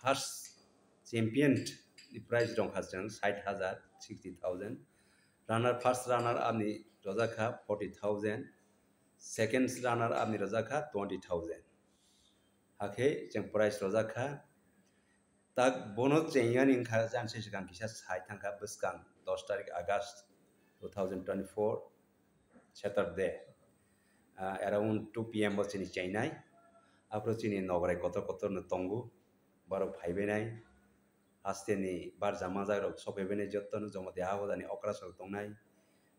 first champion the prize dong hasjang 60,000 60,000 first runner up ni rozakha 40,000 second runner up ni rozakha 20,000 hake jeng prize rozakha tak bonus chengyan ingkha janse sigang kisa sai thangkha buskang 10 tarik August 2024 Saturday around 2 PM was in China approach in Nograi kotor no tongu barok phaibenai asteni bar jamaja rok sopebene jotton jomate ahodani okrasok tongnai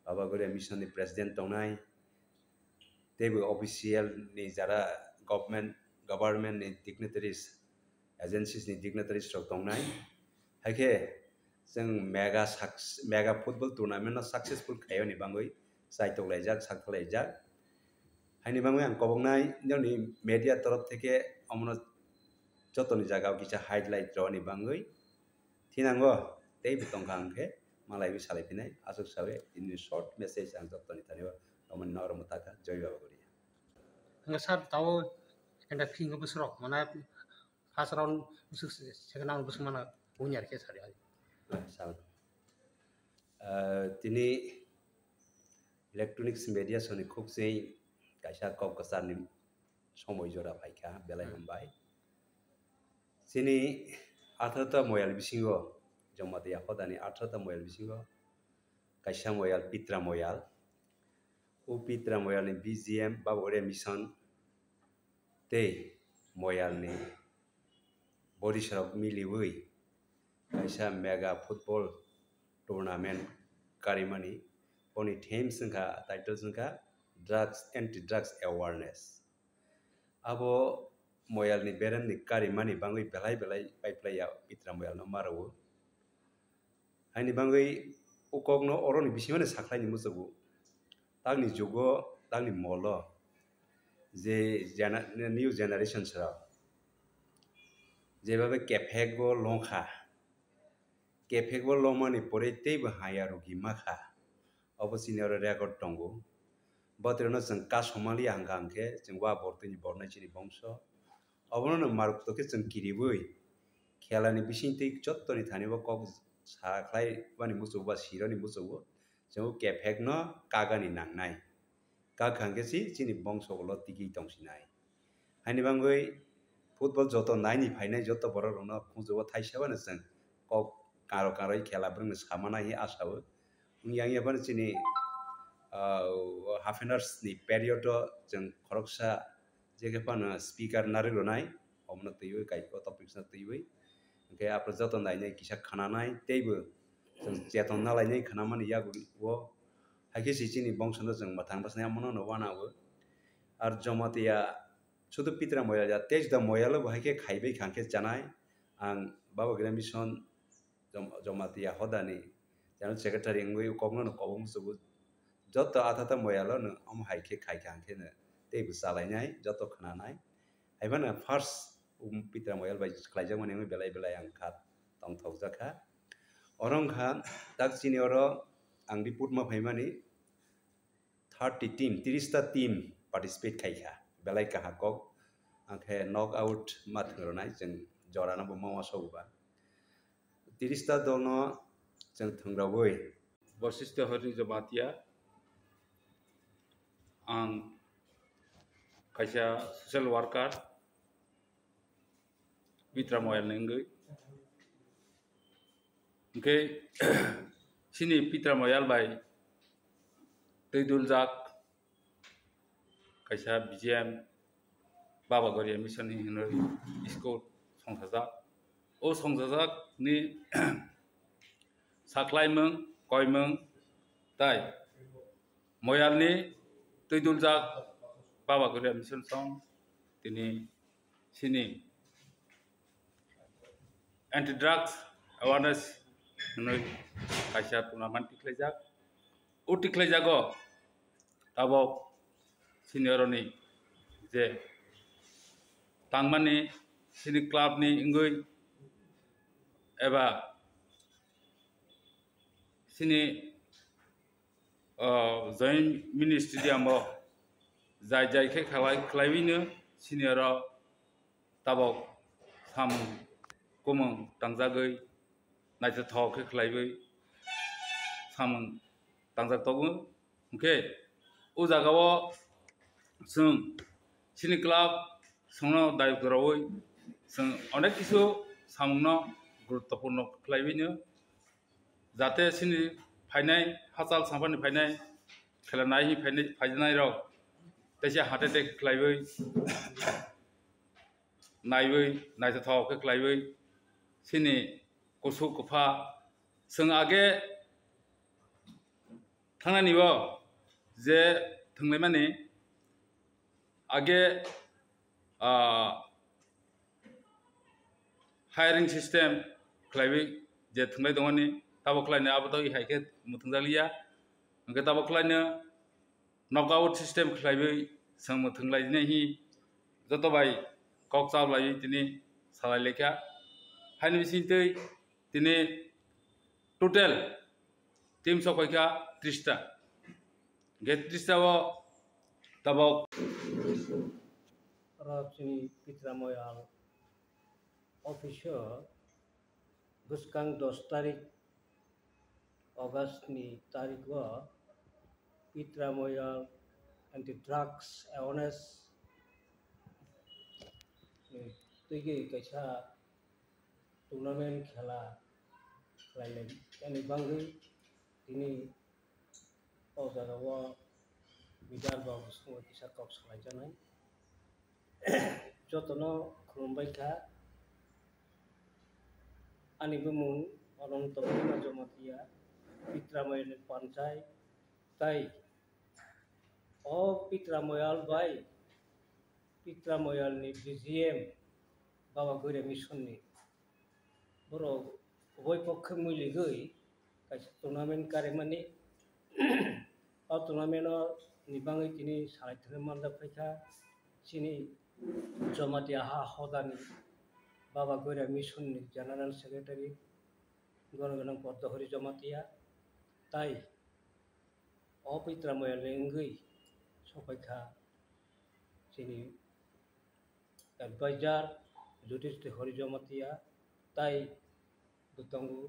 baba gore mission ni president tongnai tebo official ni jara government ni dignitaries agencies ni dignitaries rok tongnai haike jeng mega football tournament no successful khayoni bangoi saitok laijak saktlaijak haini bangoi ang kobongnai joni media torof theke amno jotoni jaga kisa highlight roni bangoi thinango tei bitongkang ke malai bi salai pinai asuk sawe in short message ang jotoni taniba amon nor mutaka joy baba gori nga sar tawo enda kingo busrok mana first round busuk second round busuk mana punya ke sari sal tini electronics media soni khub sei kaisa kok kasar ni সময় জোড়া পাইকা বেলাই হম্বাই sini 18ta moyal bisingo jomate yakodani 18ta moyal bisingo kaisa moyal pitra moyal o pitra moyal ni BGM babore mission te moyal ni borisarok miliwui kaisa mega football tournament karimani oni theme singka title singka anti drugs awareness abo moyal ni beren ni kari mani bangui belai paiplaya pitra moyal no marawo haini bangui ukogno oroni bisimane saklai ni musugu tagni jugo tagni molo je new generation sra jebabe kefego longmani pore teibo hayaru gimakha obosini oro record tongo botrono jeng ka somali hangkangke jeng wa bortini bornai chini bongso obono maruk toke jeng kiribui khelani bisingtei jottoni thanibo kok saklai bani musugu ba sironi musugu jeng kefek no kagani nangnai kakhangke chini bongso lo tiki tongsinai haini bangui football joto naini phainai joto borok no khungjugo thaisabano jeng kok karo khela brung samana hi asao yang bani chini half an hours ni period jeng khoroksa jege pana speaker narilonai omno teiwe kaiko topics na teiwe ke apro joto nainai kisa khana nai teibo jeng cheton nalai nai khana mani yaguri wo haike chini bongsono jeng mathang basnai amono no wanawo ar jomatia শুধু পিতরা ময়লা যা তেজ দা ময়লা বহাইকে খাইবে খাংকে জানাই আং বাবা গ্রাম mission Jamatia হদানি জানো secretary ngui kokno kobong subu joto athata moyalo no am haike khai khangke ne teibu salainai joto khnanai haibana first pitra moyal bai khlaijak mani belai ang khat tong thokjaka orong kha dak chini oro ang report ma phaimani 30 team 30 ta team participate khaikha belai kaha kok angke knock out mathnronai jeng jorana bo mawa soba 30 ta dolno jeng thungrabui Vashishtha Hari Jamatia ang kaisa social worker Pitra Moyal nengui okay sini Pitra Moyal bai Teidul Jak kaisa BGM Baba Gori mission ni hinoi school songthajak o songjak ni saklai mung koimung tai Moyal ni Teidul Jak Baba Gori mission song tini sini anti drugs awareness hinoi kaisa tournament tiklejak o tiklejago tabo senioroni je tangmani sini club ni ingui eba sini join mini stadium o jai ke khlaibino senior tabok sam Kumam तंजागै नायजाथाव खेख्लायबै सामों तंजाथावबो ओंखे ओ जागाव जों सिनि club संनो दायगरावै जों अनेक किसु सामोंनो गुरुत्वपूर्ण खेख्लायबैनो जाहाथे सिनि फाइनाय हासाल सामफानि फाइनाय खेलानाय फाइनाय रग तैसे हार्ट एटेक खेख्लायबै नायबै नायजाथाव खेख्लायबै सिनि कुसु कुफा जों आगे थांनानिबो जे थंनाय माने आगे हायरिंग सिस्टेम खेलायबै जे थंनाय दङनि ताबो खेलायनो आबोथ' इहायखे मुथंजालिया ओंखे ताबो खेलायनो नकआउट सिस्टेम खेलायबै जों मुथंलायनो हि जतबाय कक चावलाय दिनै सालायलेखा हायनि बिसिनतै दिनै टोटेल टीम सफायखा 30टा गेट 30टाव ताबाव रावसिनि पित्रामयाल अफिसाव गोसखां 10 तारिख अगस्टनि तारिखआव पित्रामयाल एंटी ड्रग्स अवेयरनेस तैगे कैसा टूर्नामेंट खेला खेलायनाय यानी बांगै दिनै जागाव विदर्भ समाव किसा कप सालायजानाय जतनो खुलुमबाय था आंनिबो मुं अनंत जमातिया पित्रामयाल पंचायत ताई अ पित्रामयाल बाय पित्रामयालनि बीजीएम बाबा गौरिया मिशननि बर' उभय पक्ष मिलिगै कैसे टूर्नामेंट कारेमानि टूर्नामेंट निबाङै दिनै सालायथनो मानदा फैखा सिनि जमातिया हा हदानि बाबा गौरिया मिशननि जनरल सेक्रेटारि गणगणं पद्महरि जमातिया ताई अपित्रामयाल लेंगै सफायखा सिनि एडवाइजर जुडिशि हरि जमातिया ताई दुतंगु